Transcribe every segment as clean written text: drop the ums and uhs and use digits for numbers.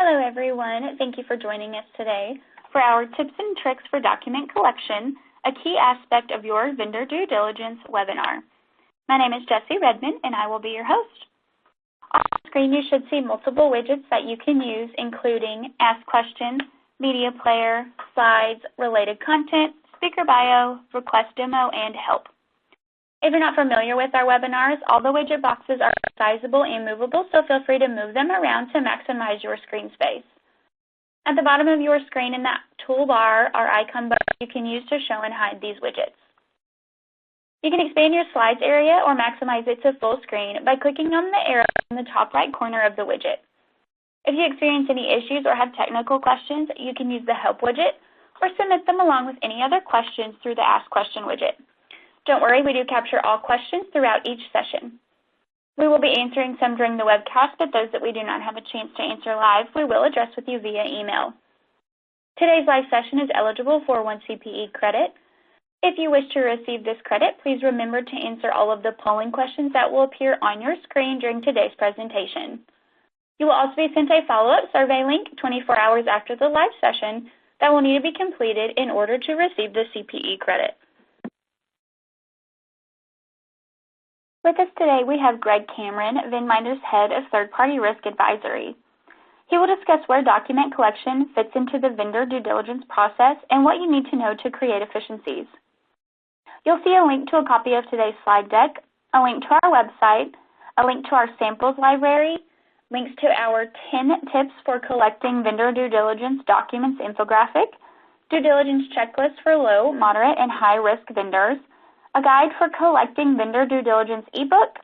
Hello, everyone. Thank you for joining us today for our Tips and Tricks for Document Collection, a key aspect of your vendor due diligence webinar. My name is Jessie Redmond, and I will be your host. On the screen, you should see multiple widgets that you can use, including Ask Questions, Media Player, Slides, Related Content, Speaker Bio, Request Demo, and Help. If you're not familiar with our webinars, all the widget boxes are sizable and movable, so feel free to move them around to maximize your screen space. At the bottom of your screen in that toolbar are icon buttons you can use to show and hide these widgets. You can expand your slides area or maximize it to full screen by clicking on the arrow in the top right corner of the widget. If you experience any issues or have technical questions, you can use the Help widget or submit them along with any other questions through the Ask Question widget. Don't worry, we do capture all questions throughout each session. We will be answering some during the webcast, but those that we do not have a chance to answer live, we will address with you via email. Today's live session is eligible for 1 CPE credit. If you wish to receive this credit, please remember to answer all of the polling questions that will appear on your screen during today's presentation. You will also be sent a follow-up survey link 24 hours after the live session that will need to be completed in order to receive the CPE credit. With us today, we have Greg Cameron, VendMinder's Head of Third-Party Risk Advisory. He will discuss where document collection fits into the vendor due diligence process and what you need to know to create efficiencies. You'll see a link to a copy of today's slide deck, a link to our website, a link to our samples library, links to our 10 tips for collecting vendor due diligence documents infographic, due diligence checklist for low, moderate, and high-risk vendors, a guide for collecting vendor due diligence ebook,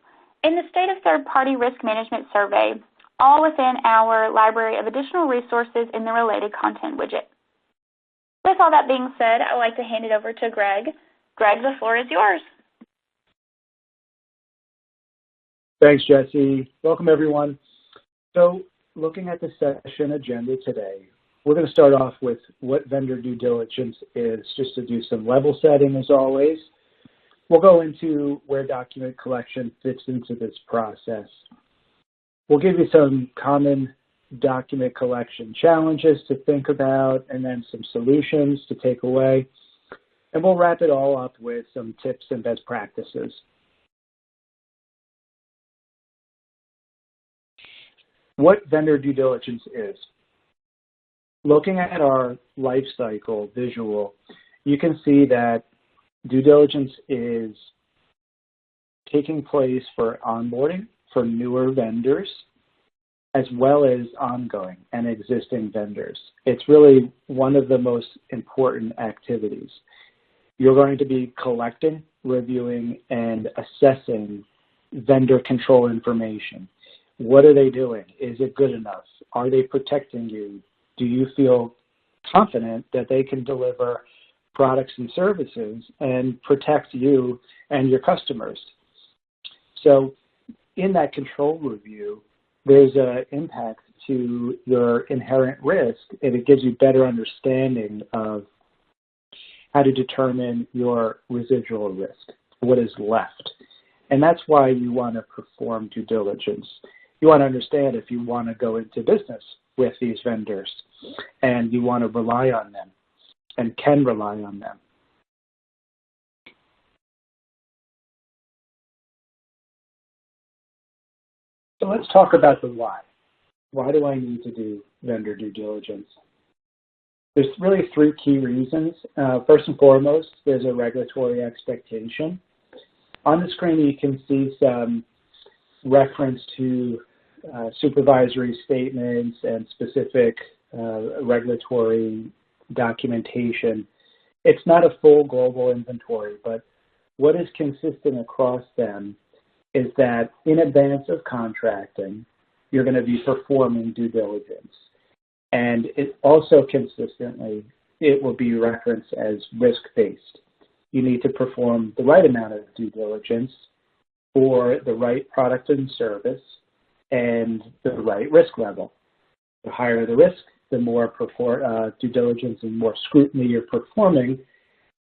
and the State of Third-Party Risk Management Survey, all within our library of additional resources in the Related Content widget. With all that being said, I'd like to hand it over to Greg. Greg, the floor is yours. Thanks, Jessie. Welcome, everyone. So, looking at the session agenda today, we're going to start off with what vendor due diligence is, just to do some level setting as always. We'll go into where document collection fits into this process. We'll give you some common document collection challenges to think about and then some solutions to take away. And we'll wrap it all up with some tips and best practices. What vendor due diligence is. Looking at our life cycle visual, you can see that due diligence is taking place for onboarding for newer vendors as well as ongoing and existing vendors. It's really one of the most important activities. You're going to be collecting, reviewing, and assessing vendor control information. What are they doing? Is it good enough? Are they protecting you? Do you feel confident that they can deliver products and services and protect you and your customers? So in that control review, there's an impact to your inherent risk, and it gives you better understanding of how to determine your residual risk, what is left. And that's why you want to perform due diligence. You want to understand if you want to go into business with these vendors and you want to rely on them and can rely on them. So let's talk about the why. Why do I need to do vendor due diligence? There's really 3 key reasons. First and foremost, there's a regulatory expectation. On the screen, you can see some reference to supervisory statements and specific regulatory documentation. It's not a full global inventory, but what is consistent across them is that in advance of contracting, you're going to be performing due diligence. And it also consistently, it will be referenced as risk-based. You need to perform the right amount of due diligence for the right product and service and the right risk level. The higher the risk, the more due diligence and more scrutiny you're performing,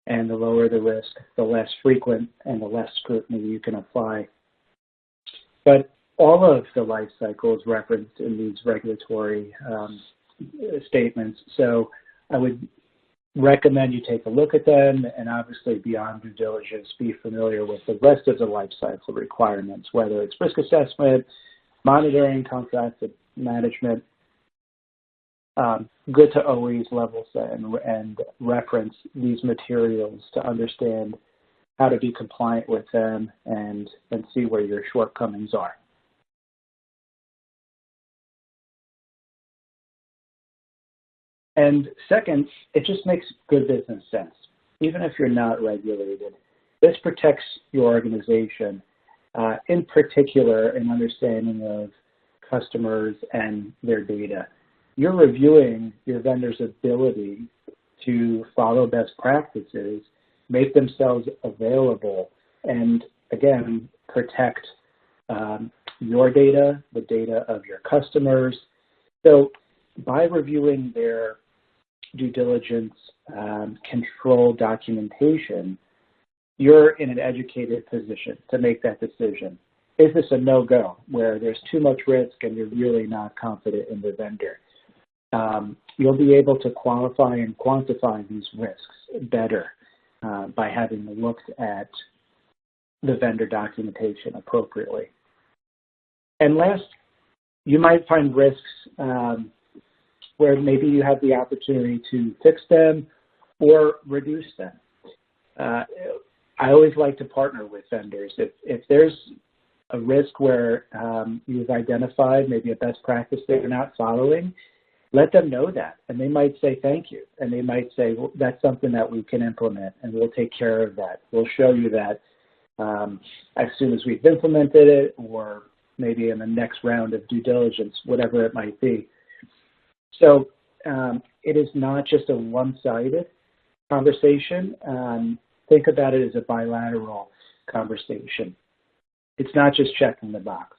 and the lower the risk, the less frequent and the less scrutiny you can apply. But all of the life cycle is referenced in these regulatory statements. So I would recommend you take a look at them, and obviously beyond due diligence, be familiar with the rest of the life cycle requirements, whether it's risk assessment, monitoring, contract management. Good to always level set and reference these materials to understand how to be compliant with them and see where your shortcomings are. And second, it just makes good business sense. Even if you're not regulated, this protects your organization, in particular in understanding of customers and their data. You're reviewing your vendor's ability to follow best practices, make themselves available, and again, protect your data, the data of your customers. So by reviewing their due diligence control documentation, you're in an educated position to make that decision. Is this a no-go where there's too much risk and you're really not confident in the vendor? You'll be able to qualify and quantify these risks better by having looked at the vendor documentation appropriately. And last, you might find risks where maybe you have the opportunity to fix them or reduce them. I always like to partner with vendors. If there's a risk where you've identified maybe a best practice they're not following, let them know that, and they might say thank you, and they might say, well, that's something that we can implement, and we'll take care of that. We'll show you that as soon as we've implemented it, or maybe in the next round of due diligence, whatever it might be. So it is not just a one-sided conversation. Think about it as a bilateral conversation. It's not just checking the box.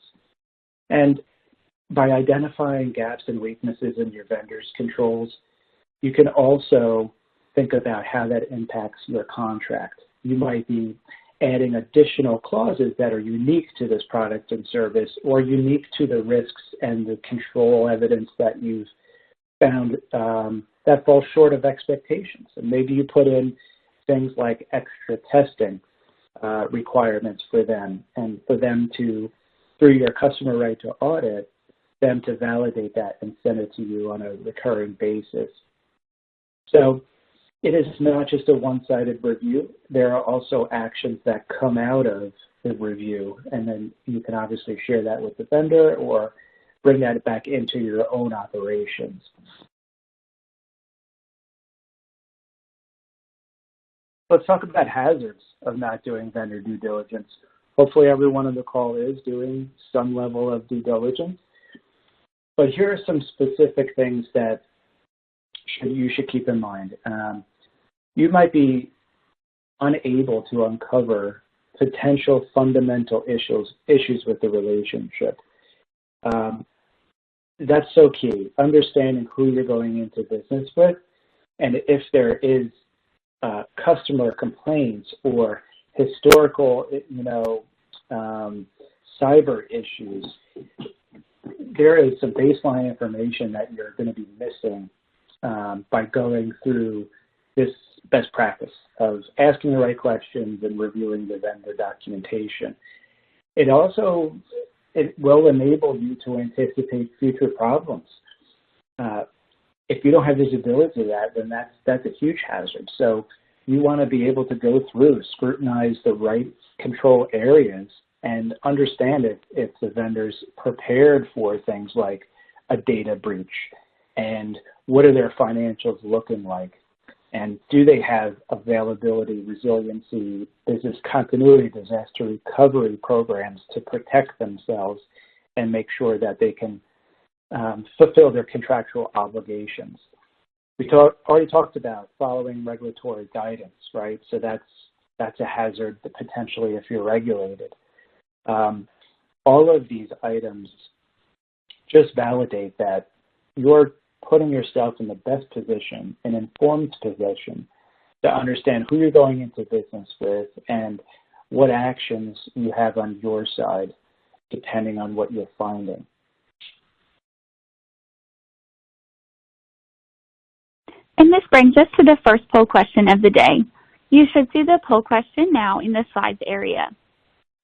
And by identifying gaps and weaknesses in your vendor's controls, you can also think about how that impacts your contract. You might be adding additional clauses that are unique to this product and service, or unique to the risks and the control evidence that you've found that falls short of expectations. And maybe you put in things like extra testing requirements for them, and for them to, through your customer right to audit, them to validate that and send it to you on a recurring basis. So it is not just a one-sided review. There are also actions that come out of the review, and then you can obviously share that with the vendor or bring that back into your own operations. Let's talk about hazards of not doing vendor due diligence. Hopefully everyone on the call is doing some level of due diligence. But here are some specific things that you should keep in mind. You might be unable to uncover potential fundamental issues with the relationship. That's so key, understanding who you're going into business with, and if there is customer complaints or historical, cyber issues. There is some baseline information that you're going to be missing by going through this best practice of asking the right questions and reviewing the vendor documentation. It will enable you to anticipate future problems. If you don't have visibility to that, then that's a huge hazard. So you want to be able to go through, scrutinize the right control areas, and understand if the vendor's prepared for things like a data breach, and what are their financials looking like, and do they have availability, resiliency, business continuity, disaster recovery programs to protect themselves and make sure that they can fulfill their contractual obligations. We already talked about following regulatory guidance, right? So that's a hazard potentially if you're regulated. All of these items just validate that you're putting yourself in the best position, an informed position, to understand who you're going into business with and what actions you have on your side depending on what you're finding. And this brings us to the first poll question of the day. You should see the poll question now in the slides area.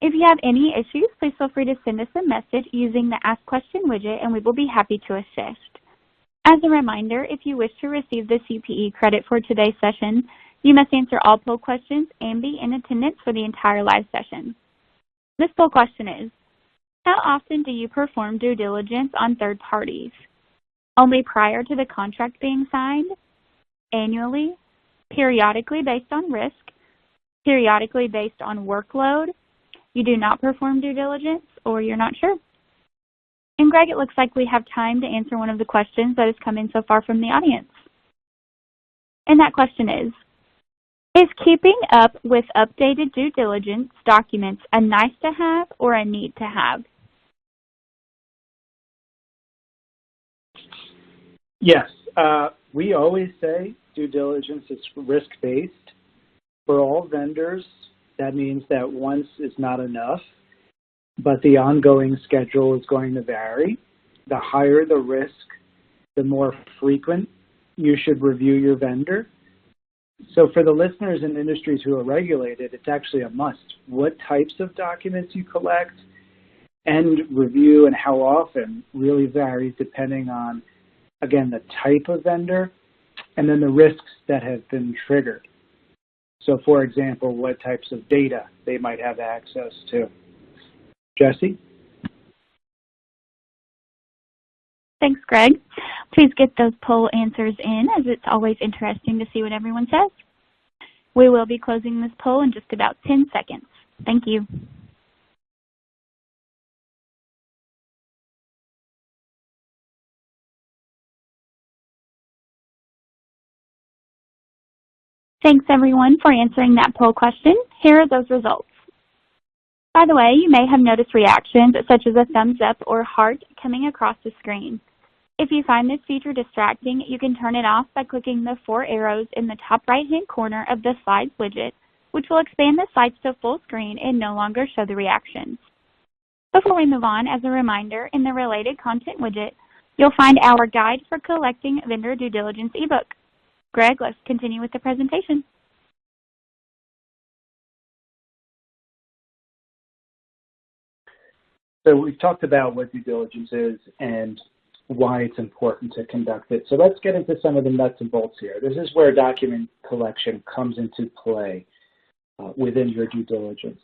If you have any issues, please feel free to send us a message using the Ask Question widget, and we will be happy to assist. As a reminder, if you wish to receive the CPE credit for today's session, you must answer all poll questions and be in attendance for the entire live session. This poll question is, how often do you perform due diligence on third parties? Only prior to the contract being signed? Annually? Periodically based on risk? Periodically based on workload? You do not perform due diligence, or you're not sure? And Greg, it looks like we have time to answer one of the questions that has come in so far from the audience. And that question is keeping up with updated due diligence documents a nice to have or a need to have? Yes, we always say due diligence is risk-based. For all vendors, that means that once is not enough, but the ongoing schedule is going to vary. The higher the risk, the more frequent you should review your vendor. So for the listeners in industries who are regulated, it's actually a must. What types of documents you collect and review and how often really varies depending on, again, the type of vendor and then the risks that have been triggered. So for example, what types of data they might have access to. Jesse? Thanks, Greg. Please get those poll answers in, as it's always interesting to see what everyone says. We will be closing this poll in just about 10 seconds. Thank you. Thanks, everyone, for answering that poll question. Here are those results. By the way, you may have noticed reactions such as a thumbs up or heart coming across the screen. If you find this feature distracting, you can turn it off by clicking the 4 arrows in the top right-hand corner of the Slides widget, which will expand the slides to full screen and no longer show the reactions. Before we move on, as a reminder, in the Related Content widget, you'll find our Guide for Collecting Vendor Due Diligence ebook. Greg, let's continue with the presentation. So we've talked about what due diligence is and why it's important to conduct it. So let's get into some of the nuts and bolts here. This is where document collection comes into play within your due diligence.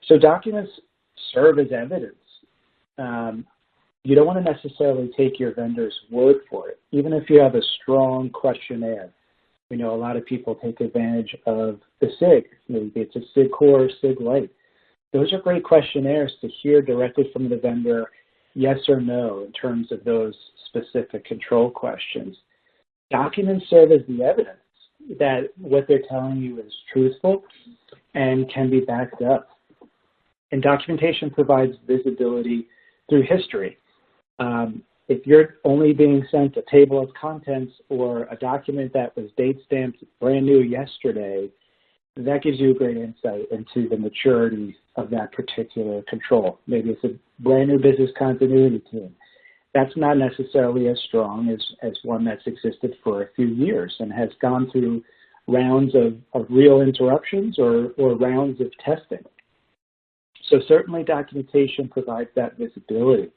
So documents serve as evidence. You don't want to necessarily take your vendor's word for it, even if you have a strong questionnaire. We know a lot of people take advantage of the SIG. Maybe it's a SIG Core or SIG Lite. Those are great questionnaires to hear directly from the vendor, yes or no, in terms of those specific control questions. Documents serve as the evidence that what they're telling you is truthful and can be backed up. And documentation provides visibility through history. If you're only being sent a table of contents or a document that was date stamped brand new yesterday, that gives you a great insight into the maturity of that particular control. Maybe it's a brand new business continuity team. That's not necessarily as strong as one that's existed for a few years and has gone through rounds of real interruptions or rounds of testing. So certainly documentation provides that visibility.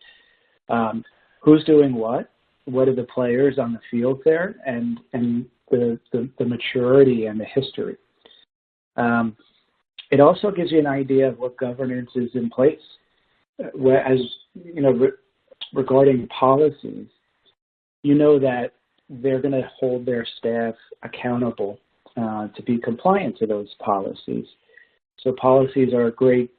Who's doing what? What are the players on the field there? And the maturity and the history. It also gives you an idea of what governance is in place. As you know, regarding policies, you know that they're going to hold their staff accountable to be compliant to those policies. So policies are a great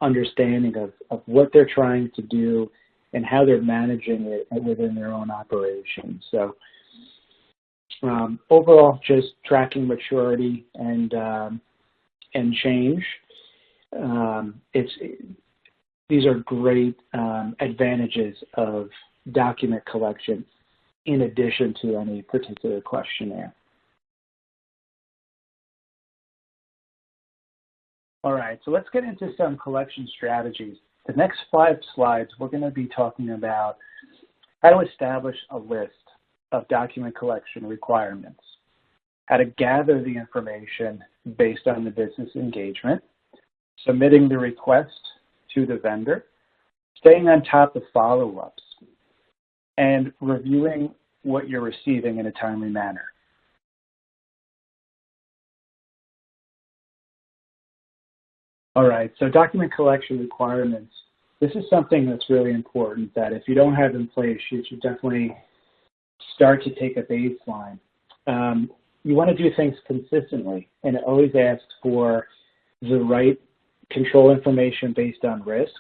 understanding of what they're trying to do and how they're managing it within their own operations. So overall, just tracking maturity and change. These are great advantages of document collection in addition to any particular questionnaire. All right, so let's get into some collection strategies. The next 5 slides, we're going to be talking about how to establish a list of document collection requirements, how to gather the information based on the business engagement, submitting the request to the vendor, staying on top of follow-ups, and reviewing what you're receiving in a timely manner. All right, so document collection requirements. This is something that's really important that if you don't have in place, you should definitely start to take a baseline. You want to do things consistently, and it always asks for the right control information based on risk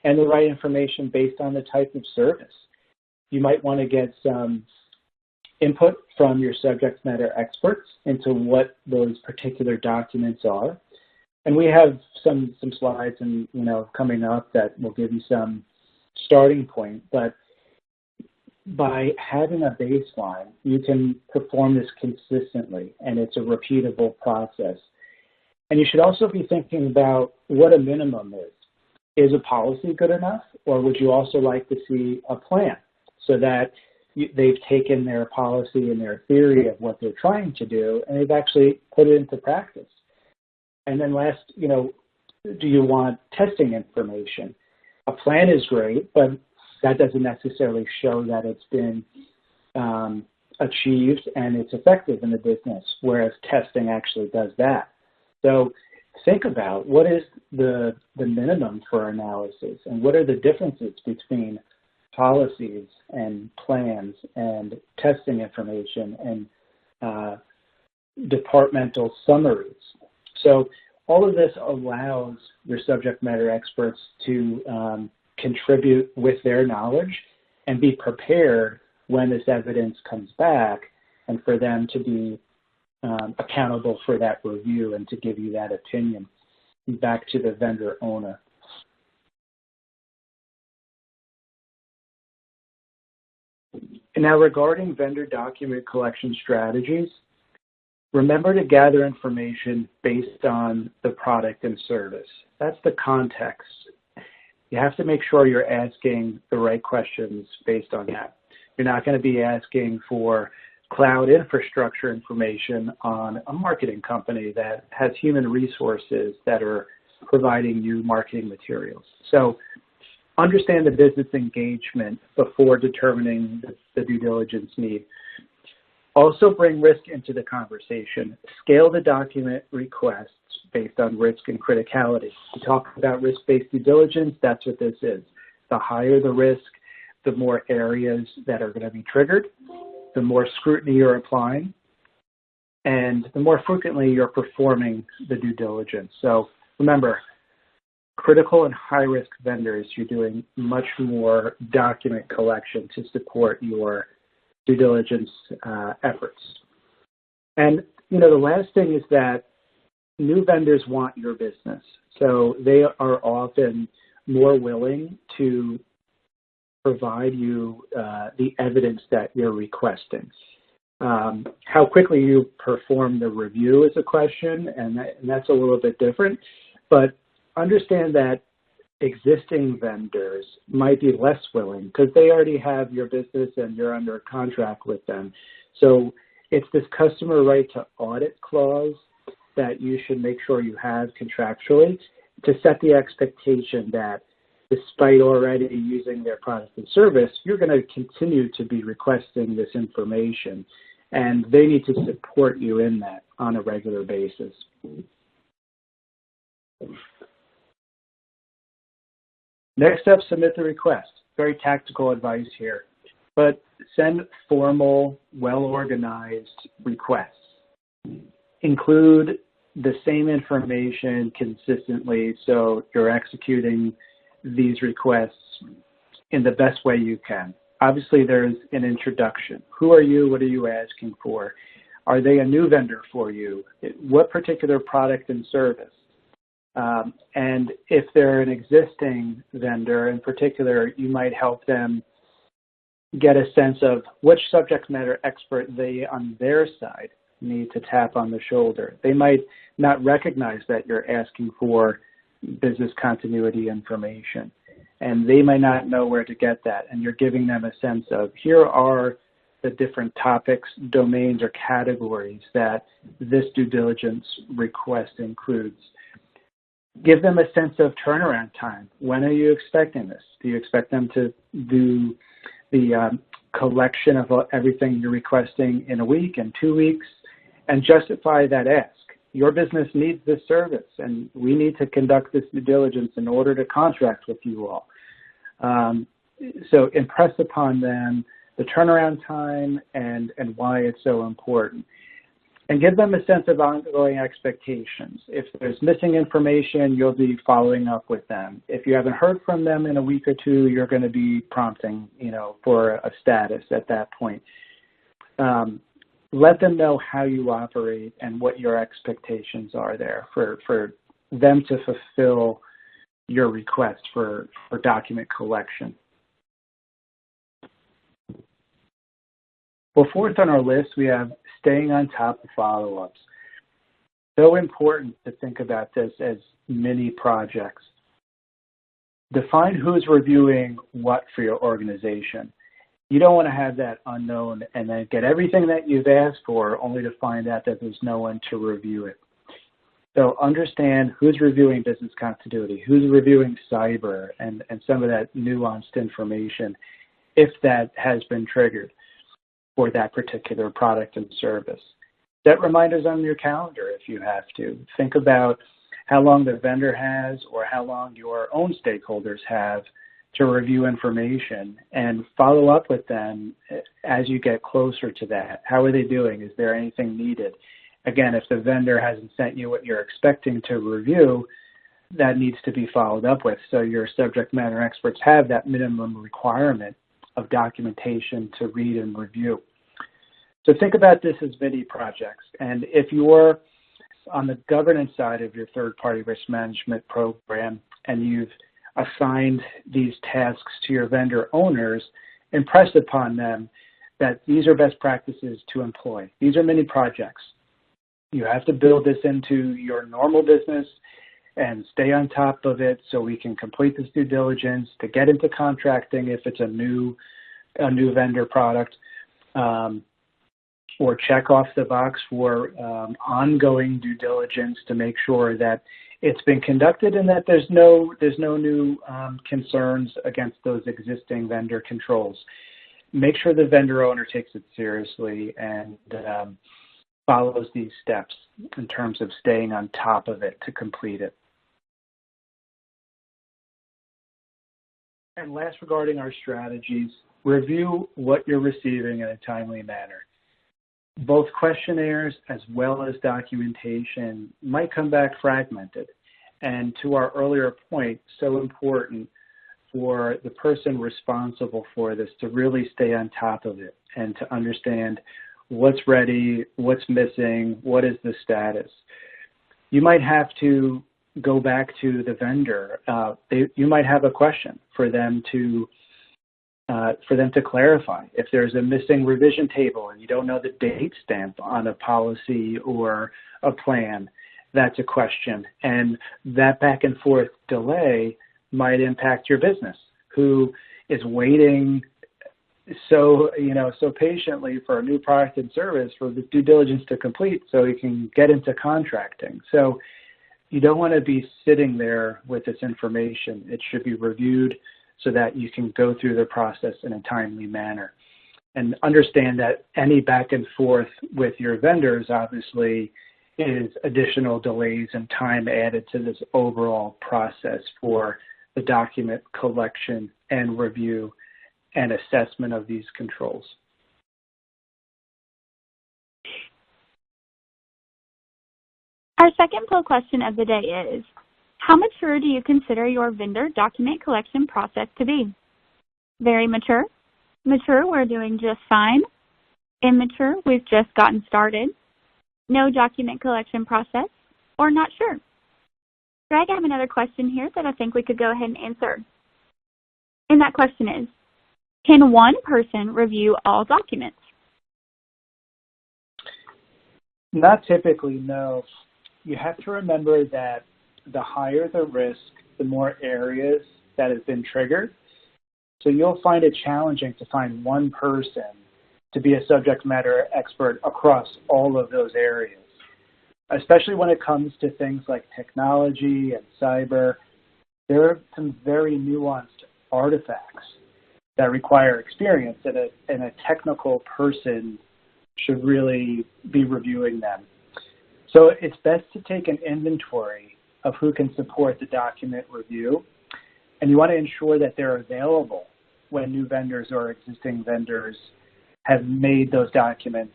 and the right information based on the type of service. You might want to get some input from your subject matter experts into what those particular documents are. And we have some slides and coming up that will give you some starting point. But by having a baseline, you can perform this consistently, and it's a repeatable process. And you should also be thinking about what a minimum is. Is a policy good enough, or would you also like to see a plan so that they've taken their policy and their theory of what they're trying to do, and they've actually put it into practice? And then last, do you want testing information? A plan is great, but that doesn't necessarily show that it's been achieved and it's effective in the business, whereas testing actually does that. So think about what is the minimum for analysis, and what are the differences between policies and plans and testing information and departmental summaries. So all of this allows your subject matter experts to contribute with their knowledge and be prepared when this evidence comes back, and for them to be accountable for that review and to give you that opinion back to the vendor owner. And now, regarding vendor document collection strategies, remember to gather information based on the product and service. That's the context. You have to make sure you're asking the right questions based on that. You're not going to be asking for cloud infrastructure information on a marketing company that has human resources that are providing you marketing materials. So understand the business engagement before determining the due diligence need. Also bring risk into the conversation. Scale the document requests based on risk and criticality. We talk about risk-based due diligence, that's what this is. The higher the risk, the more areas that are going to be triggered, the more scrutiny you're applying, and the more frequently you're performing the due diligence. So remember, critical and high-risk vendors, you're doing much more document collection to support your due diligence efforts. And the last thing is that new vendors want your business. So they are often more willing to provide you the evidence that you're requesting. How quickly you perform the review is a question, and that's a little bit different. But understand that existing vendors might be less willing because they already have your business and you're under a contract with them. So it's this customer right to audit clause that you should make sure you have contractually to set the expectation that despite already using their product and service, you're going to continue to be requesting this information, and they need to support you in that on a regular basis. Next up, submit the request. Very tactical advice here, but send formal, well-organized requests. Include the same information consistently so you're executing these requests in the best way you can. Obviously, there's an introduction. Who are you? What are you asking for? Are they a new vendor for you? What particular product and service? And if they're an existing vendor in particular, you might help them get a sense of which subject matter expert they, on their side, need to tap on the shoulder. They might not recognize that you're asking for business continuity information. and they might not know where to get that, and you're giving them a sense of, here are the different topics, domains, or categories that this due diligence request includes. Give them a sense of turnaround time. When are you expecting this? Do you expect them to do the collection of everything you're requesting in a week, in 2 weeks? And justify that ask. Your business needs this service, and we need to conduct this due diligence in order to contract with you all. So impress upon them the turnaround time and why it's so important. And give them a sense of ongoing expectations. If there's missing information, you'll be following up with them. If you haven't heard from them in a week or two, you're going to be prompting, for a status at that point. Let them know how you operate and what your expectations are there for them to fulfill your request for document collection. Well, fourth on our list, we have staying on top of follow-ups. So important to think about this as mini projects. Define who's reviewing what for your organization. You don't want to have that unknown and then get everything that you've asked for only to find out that there's no one to review it. So understand who's reviewing business continuity, who's reviewing cyber, and some of that nuanced information if that has been triggered for that particular product and service. Set reminders on your calendar if you have to. Think about how long the vendor has or how long your own stakeholders have to review information, and follow up with them as you get closer to that. How are they doing? Is there anything needed? Again, if the vendor hasn't sent you what you're expecting to review, that needs to be followed up with. So your subject matter experts have that minimum requirement of documentation to read and review. So think about this as mini projects. And if you're on the governance side of your third-party risk management program and you've assigned these tasks to your vendor owners, impress upon them that these are best practices to employ. These are mini projects. You have to build this into your normal business and stay on top of it so we can complete this due diligence to get into contracting if it's a new vendor product, or check off the box for ongoing due diligence to make sure that it's been conducted and that there's no new concerns against those existing vendor controls. Make sure the vendor owner takes it seriously and follows these steps in terms of staying on top of it to complete it. And last, regarding our strategies, review what you're receiving in a timely manner. Both questionnaires as well as documentation might come back fragmented. And to our earlier point, so important for the person responsible for this to really stay on top of it and to understand what's ready, what's missing, what is the status. You might have to go back to the vendor. You might have a question for them to clarify. If there's a missing revision table and you don't know the date stamp on a policy or a plan, that's a question. And that back and forth delay might impact your business, who is waiting so patiently for a new product and service for the due diligence to complete so you can get into contracting. So you don't want to be sitting there with this information. It should be reviewed so that you can go through the process in a timely manner. And understand that any back and forth with your vendors obviously is additional delays and time added to this overall process for the document collection and review and assessment of these controls. Our second poll question of the day is, how mature do you consider your vendor document collection process to be? Very mature? Mature, we're doing just fine? Immature, we've just gotten started? No document collection process? Or not sure? Greg, I have another question here that I think we could go ahead and answer. And that question is, can one person review all documents? Not typically, no. You have to remember that the higher the risk, the more areas that has been triggered. So you'll find it challenging to find one person to be a subject matter expert across all of those areas, especially when it comes to things like technology and cyber. There are some very nuanced artifacts that require experience, and a technical person should really be reviewing them. So it's best to take an inventory of who can support the document review, and you want to ensure that they're available when new vendors or existing vendors have made those documents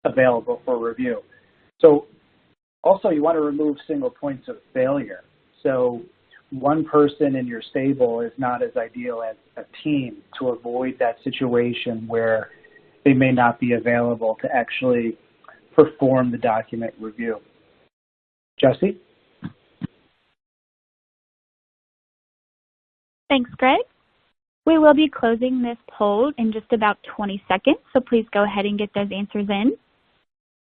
available for review. So also you want to remove single points of failure. So one person in your stable is not as ideal as a team to avoid that situation where they may not be available to actually perform the document review. Jesse? Thanks, Greg. We will be closing this poll in just about 20 seconds, so please go ahead and get those answers in.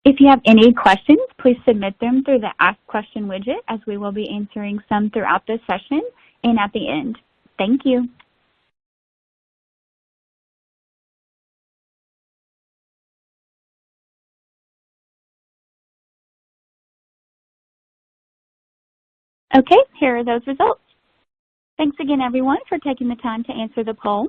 If you have any questions, please submit them through the Ask Question widget, as we will be answering some throughout this session and at the end. Thank you. Okay, here are those results. Thanks again, everyone, for taking the time to answer the poll.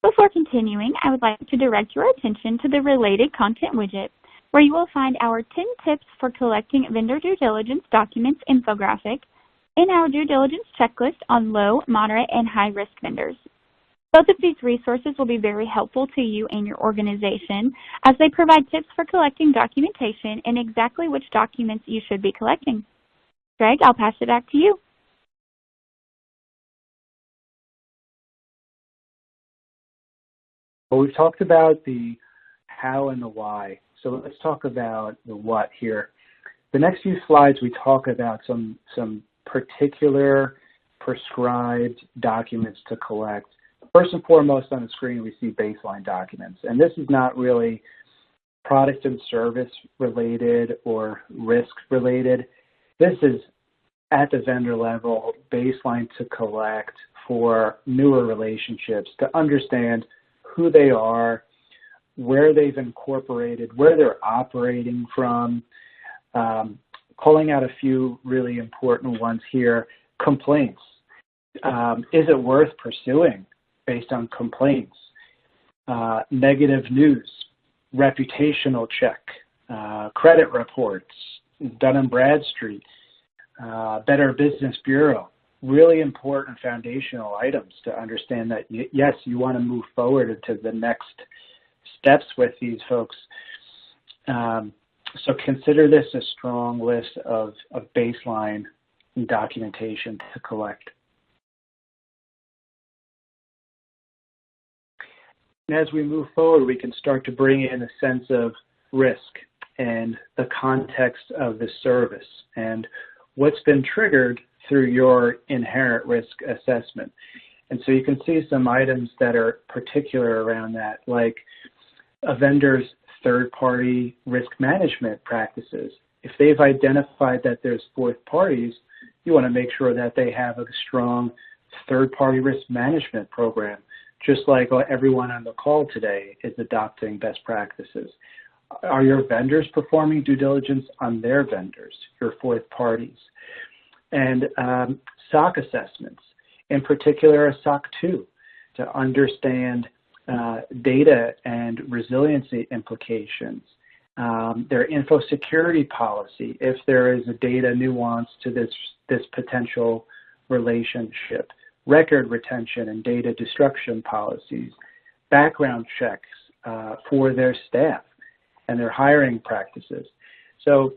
Before continuing, I would like to direct your attention to the Related Content widget, where you will find our 10 tips for collecting vendor due diligence documents infographic and our due diligence checklist on low, moderate, and high-risk vendors. Both of these resources will be very helpful to you and your organization, as they provide tips for collecting documentation and exactly which documents you should be collecting. Greg, I'll pass it back to you. Well, we've talked about the how and the why. So let's talk about the what here. The next few slides, we talk about some particular prescribed documents to collect. First and foremost on the screen, we see baseline documents. And this is not really product and service related or risk related. This is at the vendor level, baseline to collect for newer relationships to understand who they are, where they've incorporated, where they're operating from. Calling out a few really important ones here. Complaints. Is it worth pursuing based on complaints? Negative news, reputational check, credit reports, Dun & Bradstreet, Better Business Bureau. Really important foundational items to understand that, yes, you want to move forward into the next steps with these folks. So consider this a strong list of baseline documentation to collect. And as we move forward, we can start to bring in a sense of risk and the context of the service and what's been triggered through your inherent risk assessment. And so you can see some items that are particular around that, like a vendor's third-party risk management practices. If they've identified that there's fourth parties, you want to make sure that they have a strong third-party risk management program, just like everyone on the call today is adopting best practices. Are your vendors performing due diligence on their vendors, your fourth parties? And SOC assessments, in particular a SOC 2, to understand data and resiliency implications. Their info security policy, if there is a data nuance to this potential relationship. Record retention and data destruction policies. Background checks for their staff and their hiring practices. So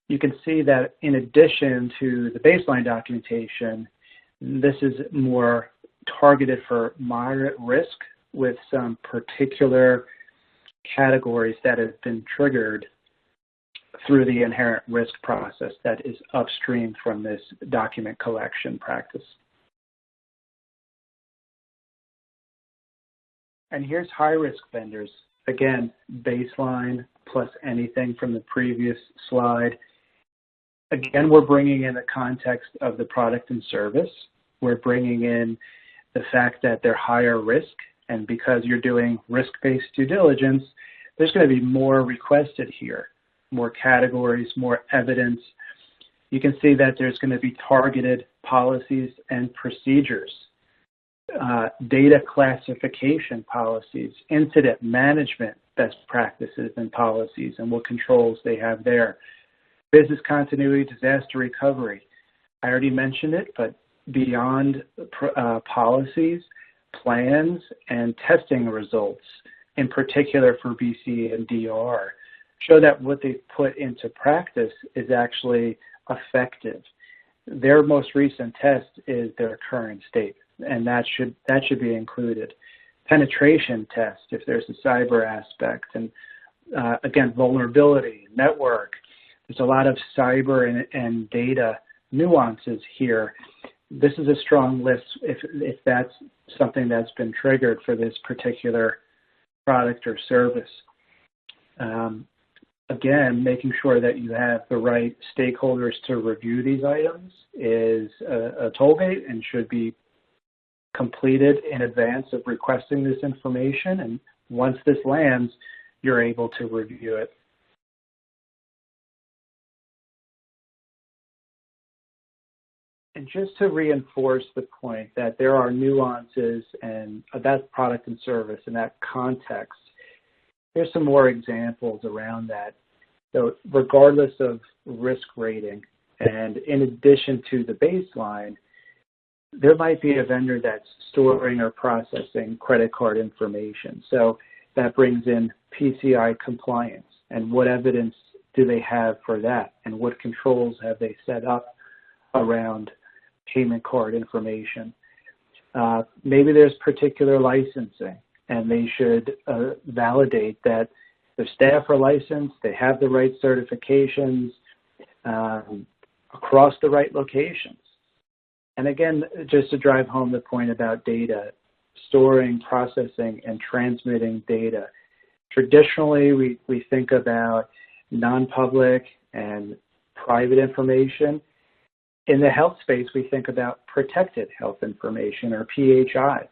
you can see that in addition to the baseline documentation, this is more targeted for moderate risk with some particular categories that have been triggered through the inherent risk process that is upstream from this document collection practice. And here's high-risk vendors. Again, baseline plus anything from the previous slide. Again, we're bringing in the context of the product and service. we're bringing in the fact that they're higher risk, and because you're doing risk-based due diligence, there's going to be more requested here, more categories, more evidence. You can see that there's going to be targeted policies and procedures, data classification policies, incident management best practices and policies, and what controls they have there. Business continuity, disaster recovery. I already mentioned it, but beyond policies, plans, and testing results, in particular for BC and DR, show that what they've put into practice is actually effective. Their most recent test is their current state, and that should be included. Penetration test, if there's a cyber aspect, and again, vulnerability, network. There's a lot of cyber and data nuances here. This is a strong list if that's something that's been triggered for this particular product or service. Again, making sure that you have the right stakeholders to review these items is a toll gate and should be completed in advance of requesting this information. And once this lands, you're able to review it. And just to reinforce the point that there are nuances and that product and service in that context, here's some more examples around that. So regardless of risk rating, and in addition to the baseline, there might be a vendor that's storing or processing credit card information. So that brings in PCI compliance, and what evidence do they have for that, and what controls have they set up around payment card information. Maybe there's particular licensing, and they should validate that their staff are licensed, they have the right certifications across the right locations. And again, just to drive home the point about data, storing, processing, and transmitting data. Traditionally, we think about non-public and private information. In the health space, we think about protected health information, or PHI.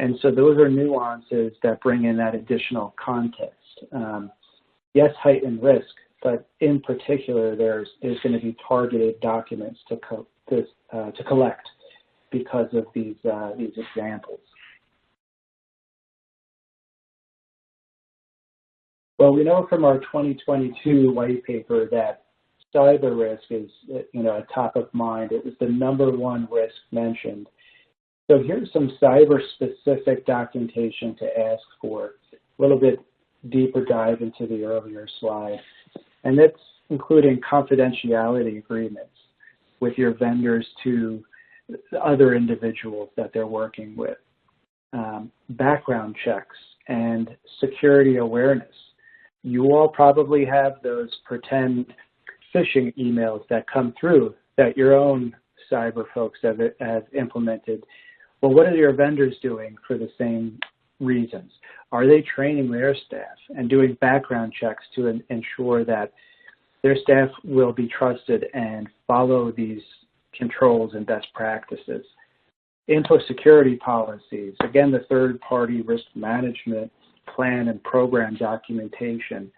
And so those are nuances that bring in that additional context. Yes, heightened risk, but in particular, there's going to be targeted documents to collect because of these examples. Well, we know from our 2022 white paper that cyber risk is, top of mind. It was the #1 risk mentioned. So here's some cyber-specific documentation to ask for. A little bit deeper dive into the earlier slide, and that's including confidentiality agreements with your vendors to other individuals that they're working with, background checks, and security awareness. You all probably have those pretend phishing emails that come through that your own cyber folks have implemented. Well, what are your vendors doing for the same reasons? Are they training their staff and doing background checks to ensure that their staff will be trusted and follow these controls and best practices? Info security policies, again, the third-party risk management plan and program documentation.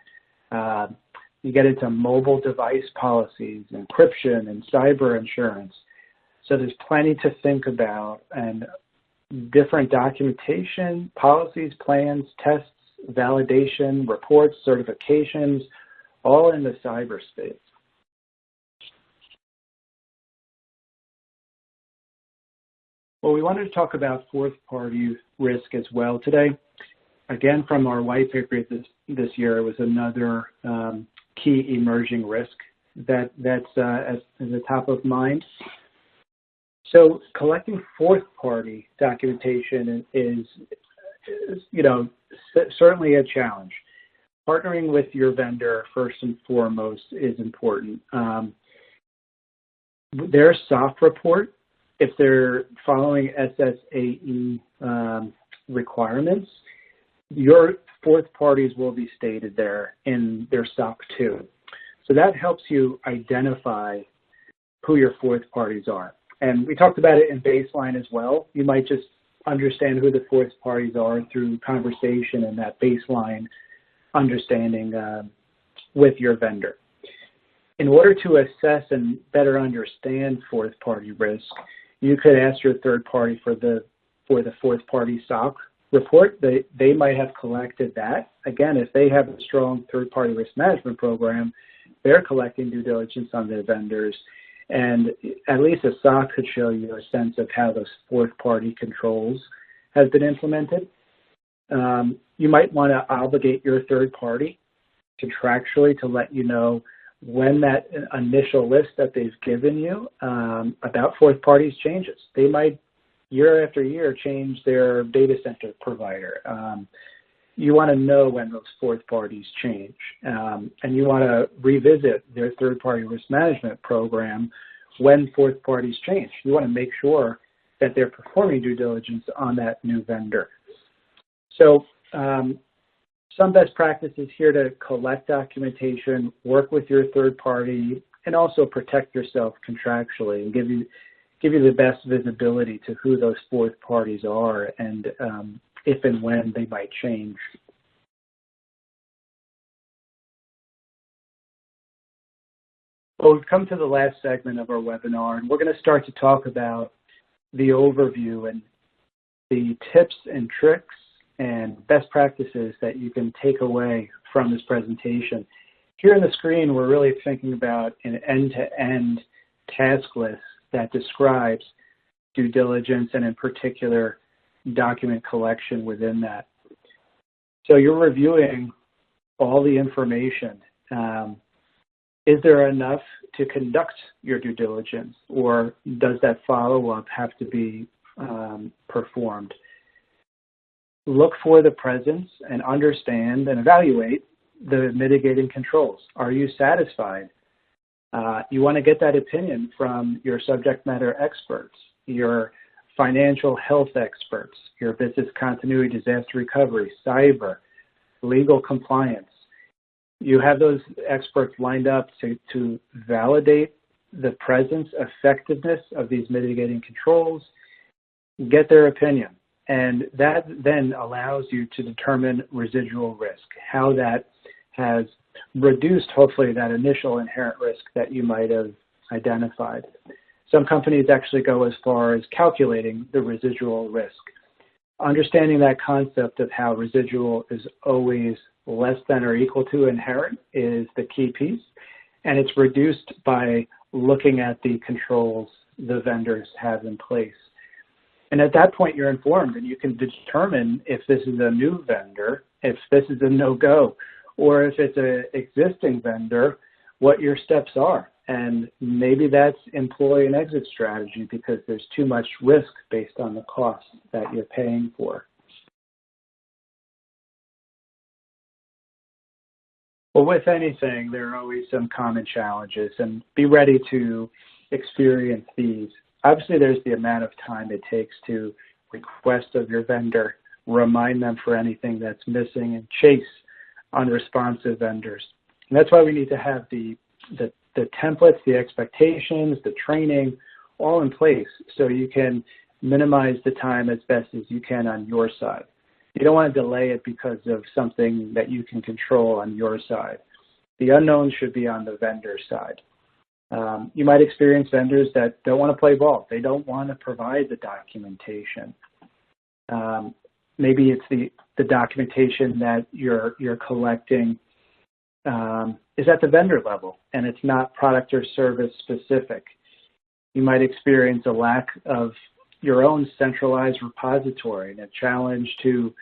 You get into mobile device policies, encryption, and cyber insurance. So there's plenty to think about, and different documentation, policies, plans, tests, validation, reports, certifications, all in the cyberspace. Well, we wanted to talk about fourth-party risk as well today. Again, from our white paper this year, it was another key emerging risk that's at the top of mind. So collecting fourth-party documentation is certainly a challenge. Partnering with your vendor first and foremost is important. Their soft report, if they're following SSAE requirements, your fourth parties will be stated there in their SOC 2. So that helps you identify who your fourth parties are. And we talked about it in baseline as well. You might just understand who the fourth parties are through conversation and that baseline understanding with your vendor. In order to assess and better understand fourth party risk, you could ask your third party for the fourth party SOC report. They might have collected that. Again, if they have a strong third party risk management program, they're collecting due diligence on their vendors. And at least a SOC could show you a sense of how those fourth party controls have been implemented. You might want to obligate your third party contractually to let you know when that initial list that they've given you about fourth parties changes. They might, year after year, change their data center provider. You want to know when those fourth parties change, and you want to revisit their third-party risk management program when fourth parties change. You want to make sure that they're performing due diligence on that new vendor. So some best practices here to collect documentation, work with your third party, and also protect yourself contractually and give you the best visibility to who those fourth parties are and if and when they might change. Well, we've come to the last segment of our webinar, and we're going to start to talk about the overview and the tips and tricks and best practices that you can take away from this presentation. Here on the screen, we're really thinking about an end-to-end task list that describes due diligence and in particular document collection within that. So you're reviewing all the information. Is there enough to conduct your due diligence, or does that follow-up have to be performed? Look for the presence and understand and evaluate the mitigating controls. Are you satisfied? You want to get that opinion from your subject matter experts, your financial health experts, your business continuity, disaster recovery, cyber, legal compliance. You have those experts lined up to validate the presence, effectiveness of these mitigating controls, get their opinion. And that then allows you to determine residual risk, how that has reduced, hopefully, that initial inherent risk that you might have identified. Some companies actually go as far as calculating the residual risk. Understanding that concept of how residual is always less than or equal to inherent is the key piece, and it's reduced by looking at the controls the vendors have in place. And at that point, you're informed, and you can determine if this is a new vendor, if this is a no-go, or if it's an existing vendor, what your steps are. And maybe that's employ an exit strategy because there's too much risk based on the costs that you're paying for. Well, with anything, there are always some common challenges, and be ready to experience these. Obviously, there's the amount of time it takes to request of your vendor, remind them for anything that's missing, and chase unresponsive vendors. And that's why we need to have the templates, the expectations, the training, all in place so you can minimize the time as best as you can on your side. You don't want to delay it because of something that you can control on your side. The unknown should be on the vendor side. You might experience vendors that don't want to play ball. They don't want to provide the documentation. Maybe it's the documentation that you're collecting is at the vendor level, and it's not product or service specific. You might experience a lack of your own centralized repository and a challenge to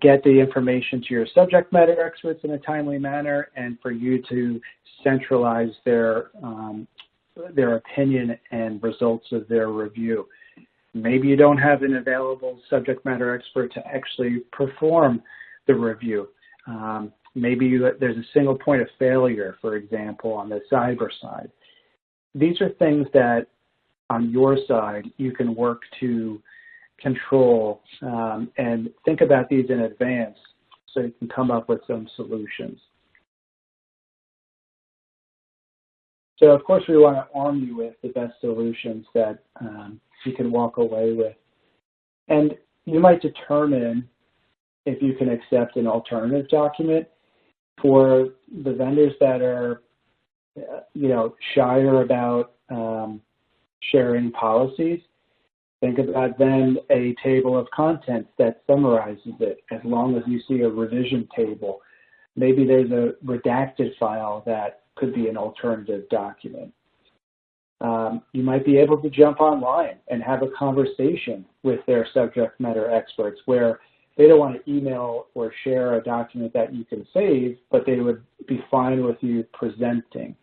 get the information to your subject matter experts in a timely manner and for you to centralize their opinion and results of their review. Maybe you don't have an available subject matter expert to actually perform the review. Maybe there's a single point of failure, for example, on the cyber side. These are things that on your side you can work to control and think about these in advance so you can come up with some solutions. So of course we want to arm you with the best solutions that you can walk away with. And you might determine if you can accept an alternative document. For the vendors that are, shyer about sharing policies, think about then a table of contents that summarizes it, as long as you see a revision table. Maybe there's a redacted file that could be an alternative document. You might be able to jump online and have a conversation with their subject matter experts where they don't want to email or share a document that you can save, but they would be fine with you presenting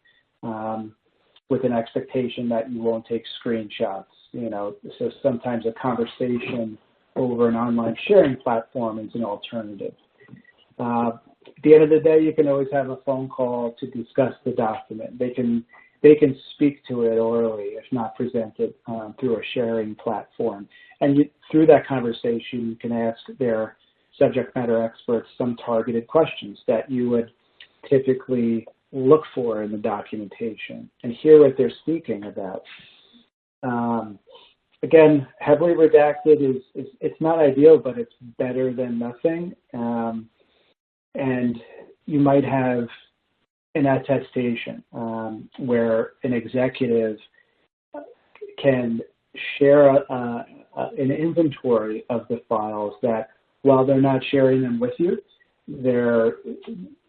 with an expectation that you won't take screenshots. So sometimes a conversation over an online sharing platform is an alternative. At the end of the day, you can always have a phone call to discuss the document. They can speak to it orally, if not presented through a sharing platform. And through that conversation, you can ask their subject matter experts some targeted questions that you would typically look for in the documentation and hear what they're speaking about. Again, heavily redacted it's not ideal, but it's better than nothing. And you might have an attestation where an executive can share an inventory of the files that, while they're not sharing them with you, they're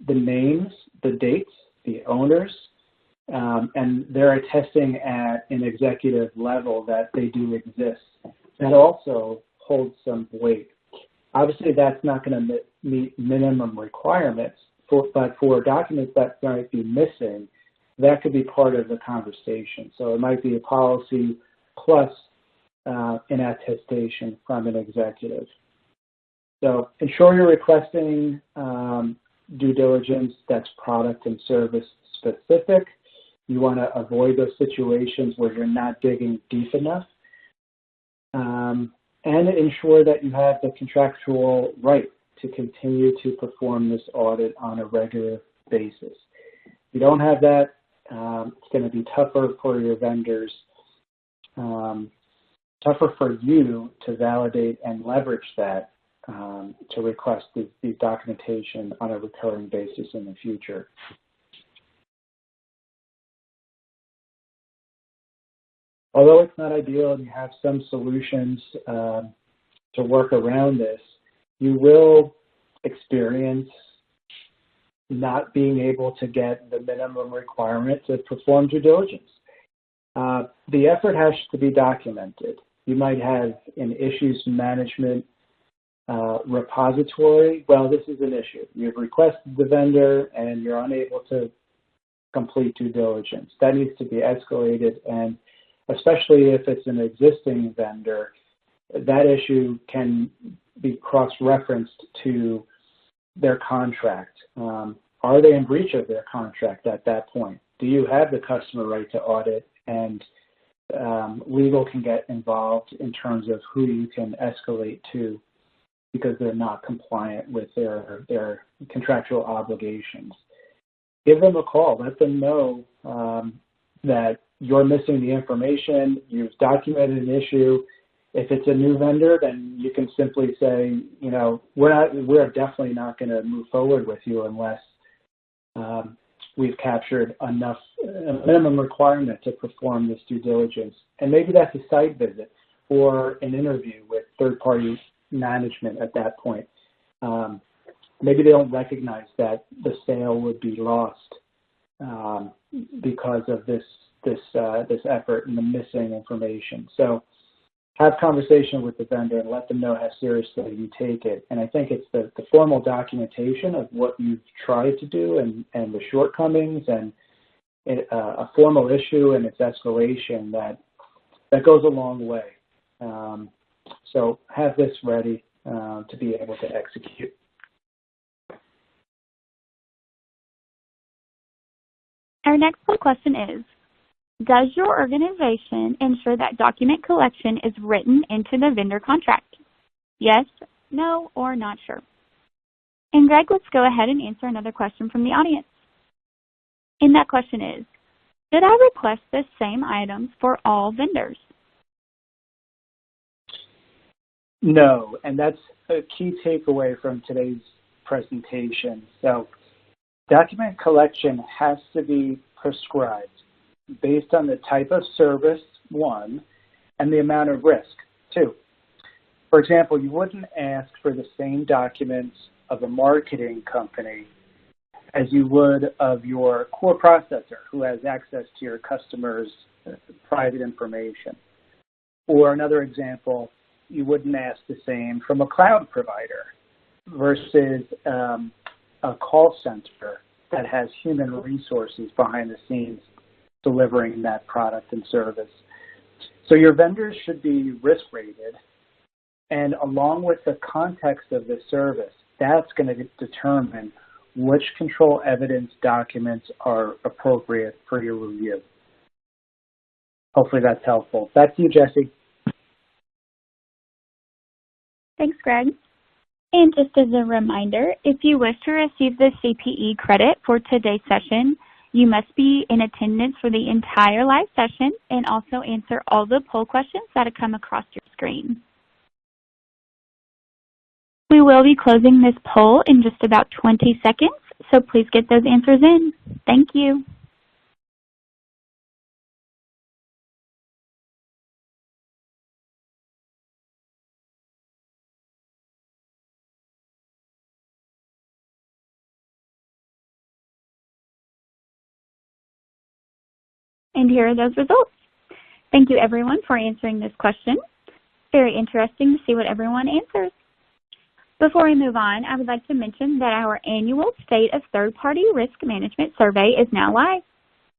the names, the dates, the owners, and they're attesting at an executive level that they do exist. That also holds some weight. Obviously, that's not going to meet minimum requirements, but for documents that might be missing, that could be part of the conversation. So it might be a policy plus an attestation from an executive. So ensure you're requesting due diligence that's product and service specific. You want to avoid those situations where you're not digging deep enough. And ensure that you have the contractual right to continue to perform this audit on a regular basis. If you don't have that, it's going to be tougher for your vendors, tougher for you to validate and leverage that to request the documentation on a recurring basis in the future. Although it's not ideal and you have some solutions to work around this, you will experience not being able to get the minimum requirement to perform due diligence. The effort has to be documented. You might have an issues management repository. Well, this is an issue. You've requested the vendor and you're unable to complete due diligence. That needs to be escalated, and especially if it's an existing vendor, that issue can be cross-referenced to their contract. Are they in breach of their contract at that point? Do you have the customer right to audit? And legal can get involved in terms of who you can escalate to because they're not compliant with their contractual obligations. Give them a call. Let them know that you're missing the information, you've documented an issue. If it's a new vendor, then you can simply say, we're definitely not going to move forward with you unless we've captured enough a minimum requirement to perform this due diligence. And maybe that's a site visit or an interview with third-party management at that point. Maybe they don't recognize that the sale would be lost because of this effort and the missing information. So have conversation with the vendor and let them know how seriously you take it. And I think it's the formal documentation of what you've tried to do and the shortcomings and a formal issue and its escalation that goes a long way. So have this ready to be able to execute. Our next question is, does your organization ensure that document collection is written into the vendor contract? Yes, no, or not sure? And Greg, let's go ahead and answer another question from the audience. And that question is, Should I request the same items for all vendors? No, and that's a key takeaway from today's presentation. So document collection has to be prescribed based on the type of service, one, and the amount of risk, two. For example, you wouldn't ask for the same documents of a marketing company as you would of your core processor who has access to your customers' private information. Or another example, you wouldn't ask the same from a cloud provider versus a call center that has human resources behind the scenes delivering that product and service. So your vendors should be risk rated, and along with the context of the service, that's going to determine which control evidence documents are appropriate for your review. Hopefully that's helpful. Back to you, Jesse. Thanks, Greg. And just as a reminder, if you wish to receive the CPE credit for today's session, you must be in attendance for the entire live session and also answer all the poll questions that have come across your screen. We will be closing this poll in just about 20 seconds, so please get those answers in. Thank you. And here are those results. Thank you, everyone, for answering this question. Very interesting to see what everyone answers. Before we move on, I would like to mention that our annual State of Third-Party Risk Management Survey is now live.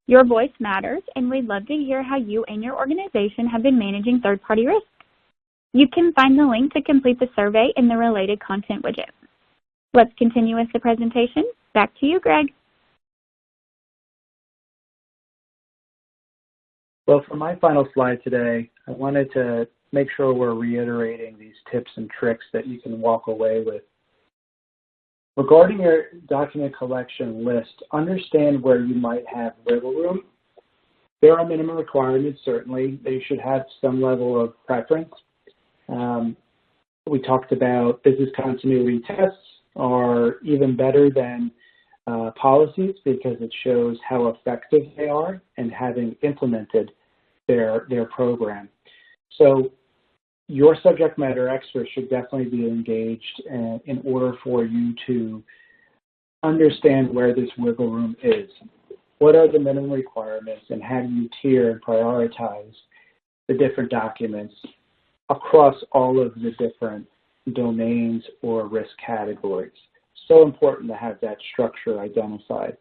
Your voice matters, and we'd love to hear how you and your organization have been managing third-party risk. You can find the link to complete the survey in the related content widget. Let's continue with the presentation. Back to you, Greg. Well, for my final slide today, I wanted to make sure we're reiterating these tips and tricks that you can walk away with. Regarding your document collection list, understand where you might have wiggle room. There are minimum requirements, certainly. They should have some level of preference. We talked about business continuity tests are even better than policies because it shows how effective they are and having implemented their program. So your subject matter expert should definitely be engaged in order for you to understand where this wiggle room is. What are the minimum requirements and how do you tier and prioritize the different documents across all of the different domains or risk categories? So important to have that structure identified.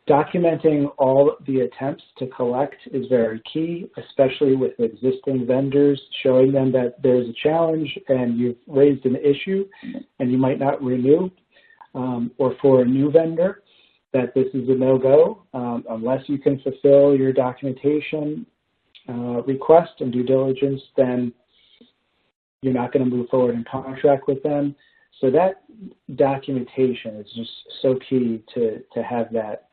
Documenting all the attempts to collect is very key, especially with existing vendors, showing them that there's a challenge and you've raised an issue and you might not renew, or for a new vendor that this is a no-go unless you can fulfill your documentation request and due diligence, then you're not going to move forward and contract with them. So that documentation is just so key to have that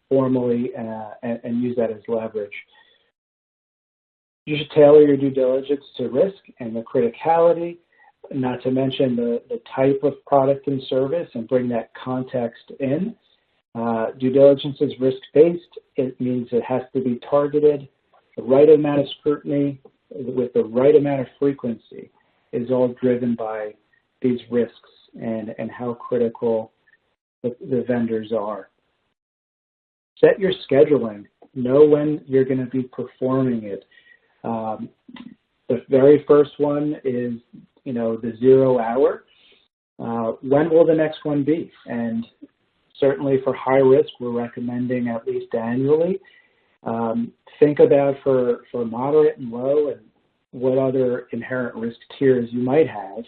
formally and use that as leverage. You should tailor your due diligence to risk and the criticality, not to mention the type of product and service, and bring that context in. Due diligence is risk-based. It means it has to be targeted. The right amount of scrutiny with the right amount of frequency is all driven by these risks and how critical the vendors are. Set your scheduling. Know when you're going to be performing it. The very first one is, the 0 hour. When will the next one be? And certainly for high risk, we're recommending at least annually. Think about for moderate and low and what other inherent risk tiers you might have,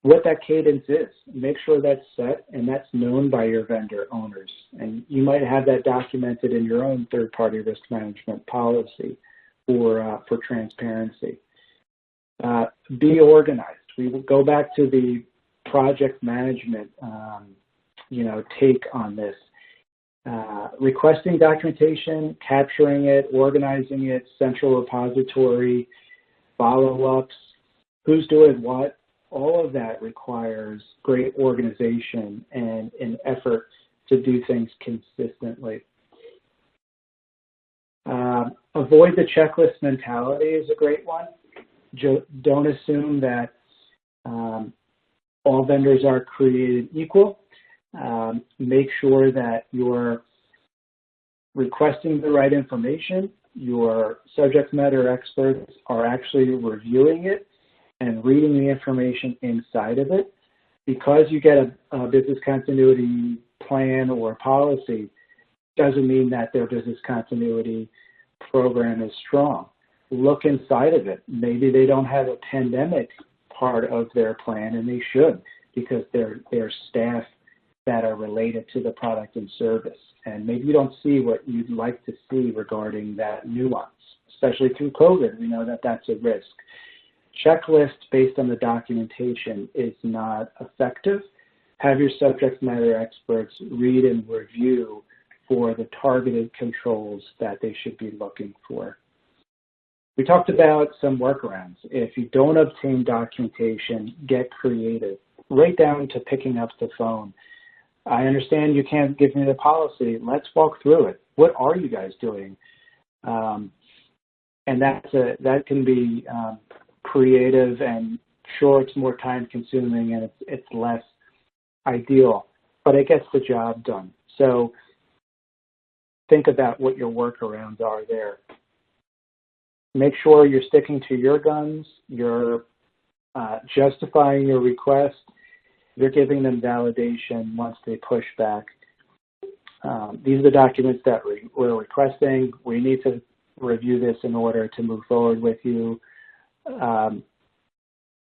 what that cadence is. Make sure that's set and that's known by your vendor owners. And you might have that documented in your own third-party risk management policy for transparency. Be organized. We will go back to the project management take on this. requesting documentation, capturing it, organizing it, central repository, follow-ups, who's doing what, all of that requires great organization and an effort to do things consistently. Avoid the checklist mentality is a great one. Don't assume that all vendors are created equal. Make sure that you're requesting the right information, your subject matter experts are actually reviewing it and reading the information inside of it. Because you get a business continuity plan or policy doesn't mean that their business continuity program is strong. Look inside of it. Maybe they don't have a pandemic part of their plan, and they should, because they're staff that are related to the product and service. And maybe you don't see what you'd like to see regarding that nuance, especially through COVID. We know that that's a risk. Checklist based on the documentation is not effective. Have your subject matter experts read and review for the targeted controls that they should be looking for. We talked about some workarounds. If you don't obtain documentation, get creative, right down to picking up the phone. I understand you can't give me the policy. Let's walk through it. What are you guys doing? And that can be creative, and sure, it's more time consuming and it's less ideal, but it gets the job done. So think about what your workarounds are there. Make sure you're sticking to your guns, you're justifying your request, you're giving them validation once they push back. These are the documents that we're requesting. We need to review this in order to move forward with you.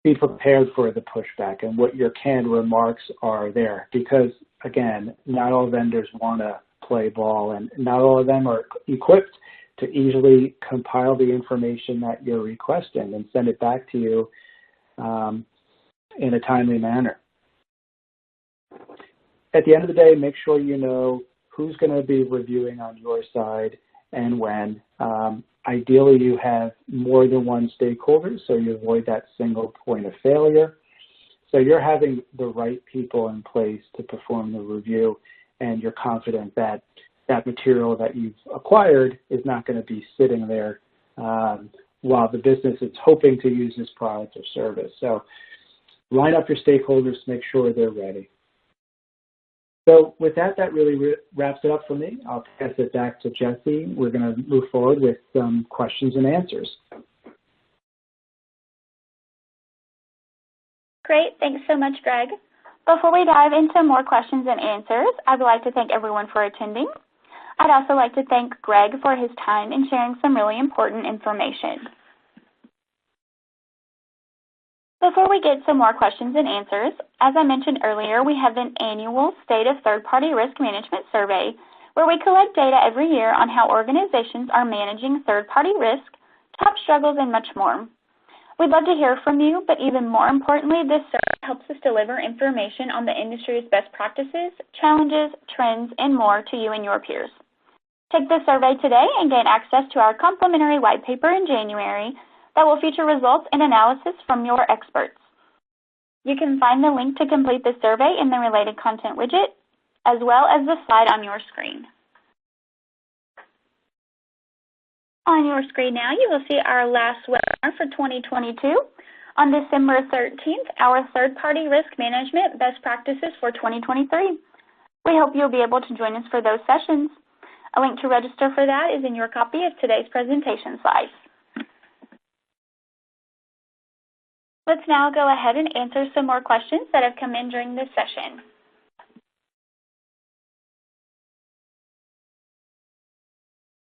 Be prepared for the pushback and what your canned remarks are there, because again, not all vendors want to play ball, and not all of them are equipped to easily compile the information that you're requesting and send it back to you in a timely manner. At the end of the day, make sure you know who's going to be reviewing on your side and when. Ideally, you have more than one stakeholder, so you avoid that single point of failure. So you're having the right people in place to perform the review, and you're confident that that material that you've acquired is not going to be sitting there while the business is hoping to use this product or service. So line up your stakeholders to make sure they're ready. So with that, that really wraps it up for me. I'll pass it back to Jesse. We're going to move forward with some questions and answers. Great. Thanks so much, Greg. Before we dive into more questions and answers, I would like to thank everyone for attending. I'd also like to thank Greg for his time in sharing some really important information. Before we get some more questions and answers, as I mentioned earlier, we have an annual State of Third-Party Risk Management Survey where we collect data every year on how organizations are managing third-party risk, top struggles, and much more. We'd love to hear from you, but even more importantly, this survey helps us deliver information on the industry's best practices, challenges, trends, and more to you and your peers. Take the survey today and gain access to our complimentary white paper in January that will feature results and analysis from your experts. You can find the link to complete the survey in the related content widget, as well as the slide on your screen. On your screen now, you will see our last webinar for 2022. On December 13th, our third-party risk management best practices for 2023. We hope you'll be able to join us for those sessions. A link to register for that is in your copy of today's presentation slides. Let's now go ahead and answer some more questions that have come in during this session.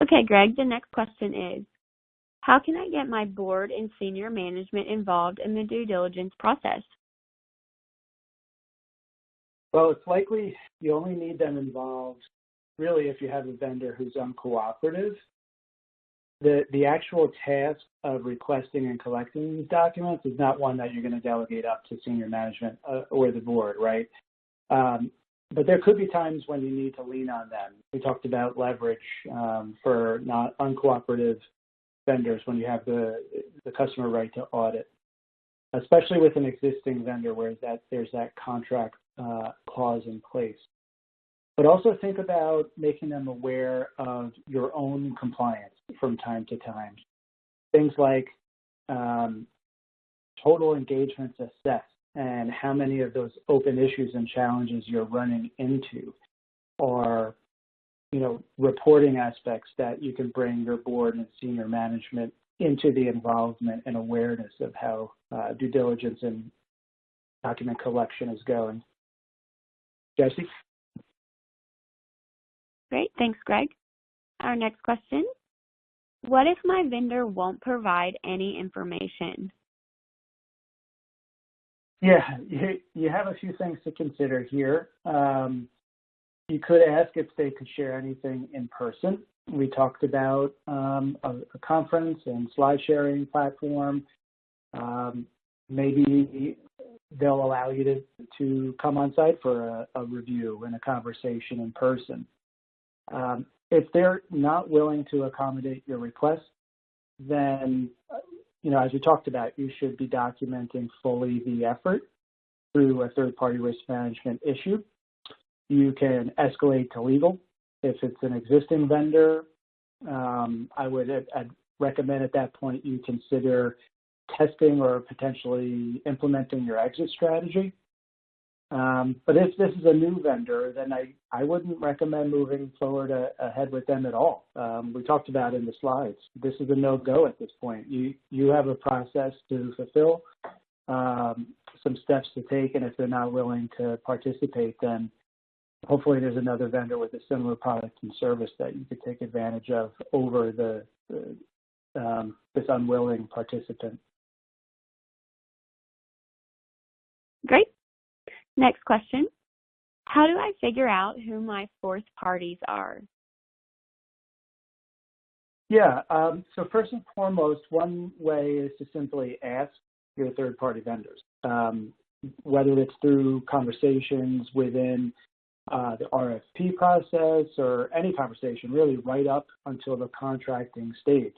Okay, Greg, the next question is, how can I get my board and senior management involved in the due diligence process? Well, it's likely you only need them involved really if you have a vendor who's uncooperative. The actual task of requesting and collecting these documents is not one that you're going to delegate up to senior management or the board, right? but there could be times when you need to lean on them. We talked about leverage for not uncooperative vendors when you have the customer right to audit, especially with an existing vendor where there's that contract clause in place. But also think about making them aware of your own compliance from time to time. Things like total engagements assessed and how many of those open issues and challenges you're running into, or reporting aspects that you can bring your board and senior management into the involvement and awareness of how due diligence and document collection is going. Jesse? Great, thanks, Greg. Our next question, what if my vendor won't provide any information? Yeah, you have a few things to consider here. You could ask if they could share anything in person. We talked about a conference and slide sharing platform. Maybe they'll allow you to come on site for a review and a conversation in person. If they're not willing to accommodate your request, then, as we talked about, you should be documenting fully the effort through a third-party risk management issue. You can escalate to legal. If it's an existing vendor, I'd recommend at that point you consider testing or potentially implementing your exit strategy. But if this is a new vendor, then I wouldn't recommend moving forward ahead with them at all. We talked about in the slides, this is a no-go at this point. You have a process to fulfill, some steps to take, and if they're not willing to participate, then hopefully there's another vendor with a similar product and service that you could take advantage of over this unwilling participant. Great. Next question. How do I figure out who my fourth parties are? Yeah, so first and foremost, one way is to simply ask your third-party vendors, whether it's through conversations within the RFP process or any conversation, really right up until the contracting stage.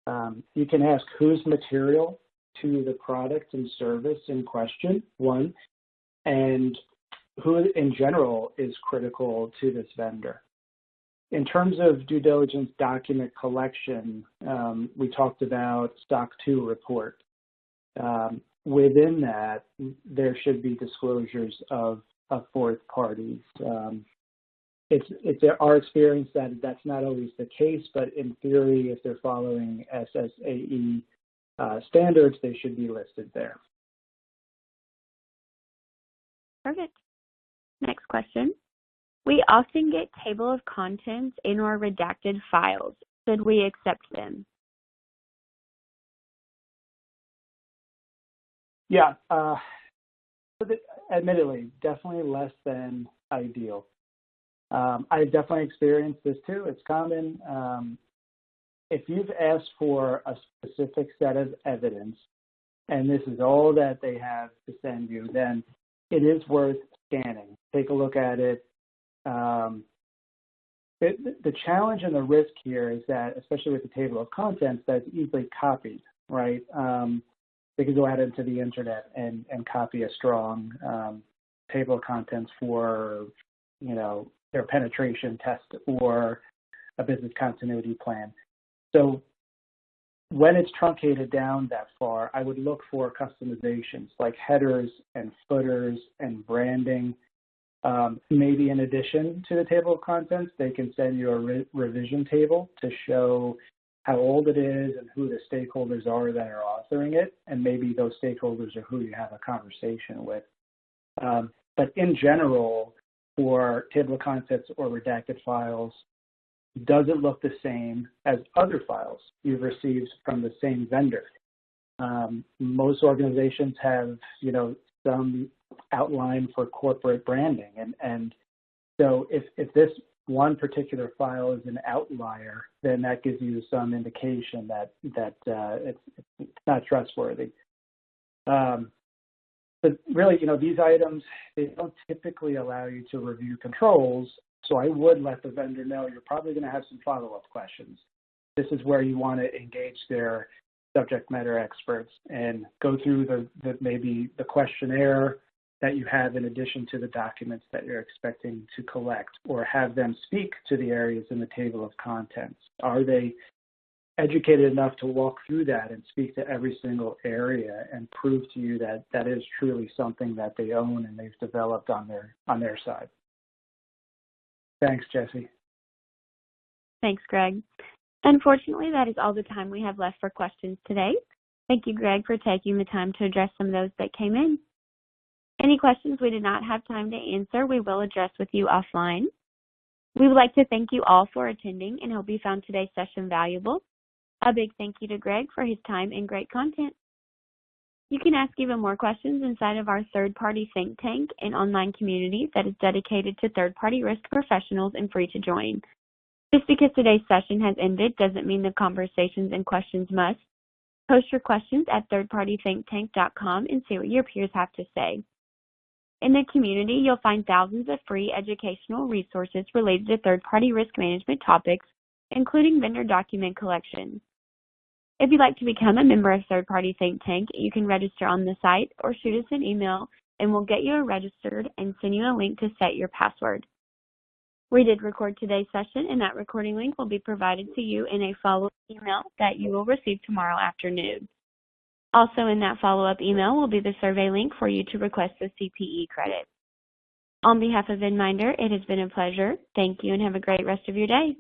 You can ask who's material to the product and service in question, one, and who in general is critical to this vendor. In terms of due diligence document collection, we talked about SOC 2 report. Within that, there should be disclosures of fourth parties. It's our experience that that's not always the case, but in theory, if they're following SSAE standards, they should be listed there. Perfect. Next question. We often get table of contents in our redacted files. Should we accept them? Yeah, admittedly, definitely less than ideal. I've definitely experienced this too. It's common. If you've asked for a specific set of evidence, and this is all that they have to send you, then it is worth scanning. Take a look at it. The challenge and the risk here is that, especially with the table of contents, that's easily copied, right? They can go out into the internet and copy a strong table of contents for, their penetration test or a business continuity plan. So when it's truncated down that far, I would look for customizations like headers and footers and branding. Maybe in addition to the table of contents, they can send you a revision table to show how old it is and who the stakeholders are that are authoring it, and maybe those stakeholders are who you have a conversation with. But in general, for table of contents or redacted files, does it look the same as other files you've received from the same vendor? Most organizations have, some outline for corporate branding, and so if this one particular file is an outlier, then that gives you some indication that it's not trustworthy. But really, these items, they don't typically allow you to review controls, so I would let the vendor know you're probably going to have some follow-up questions. This is where you want to engage their subject matter experts and go through maybe the questionnaire that you have in addition to the documents that you're expecting to collect, or have them speak to the areas in the table of contents. Are they educated enough to walk through that and speak to every single area and prove to you that that is truly something that they own and they've developed on their side? Thanks, Jesse. Thanks, Greg. Unfortunately, that is all the time we have left for questions today. Thank you, Greg, for taking the time to address some of those that came in. Any questions we did not have time to answer, we will address with you offline. We would like to thank you all for attending and hope you found today's session valuable. A big thank you to Greg for his time and great content. You can ask even more questions inside of our third-party think tank and online community that is dedicated to third-party risk professionals and free to join. Just because today's session has ended doesn't mean the conversations and questions must. Post your questions at thirdpartythinktank.com and see what your peers have to say. In the community, you'll find thousands of free educational resources related to third-party risk management topics, including vendor document collection. If you'd like to become a member of Third Party Think Tank, you can register on the site or shoot us an email and we'll get you registered and send you a link to set your password. We did record today's session, and that recording link will be provided to you in a follow-up email that you will receive tomorrow afternoon. Also in that follow-up email will be the survey link for you to request the CPE credit. On behalf of VinMinder, it has been a pleasure. Thank you and have a great rest of your day.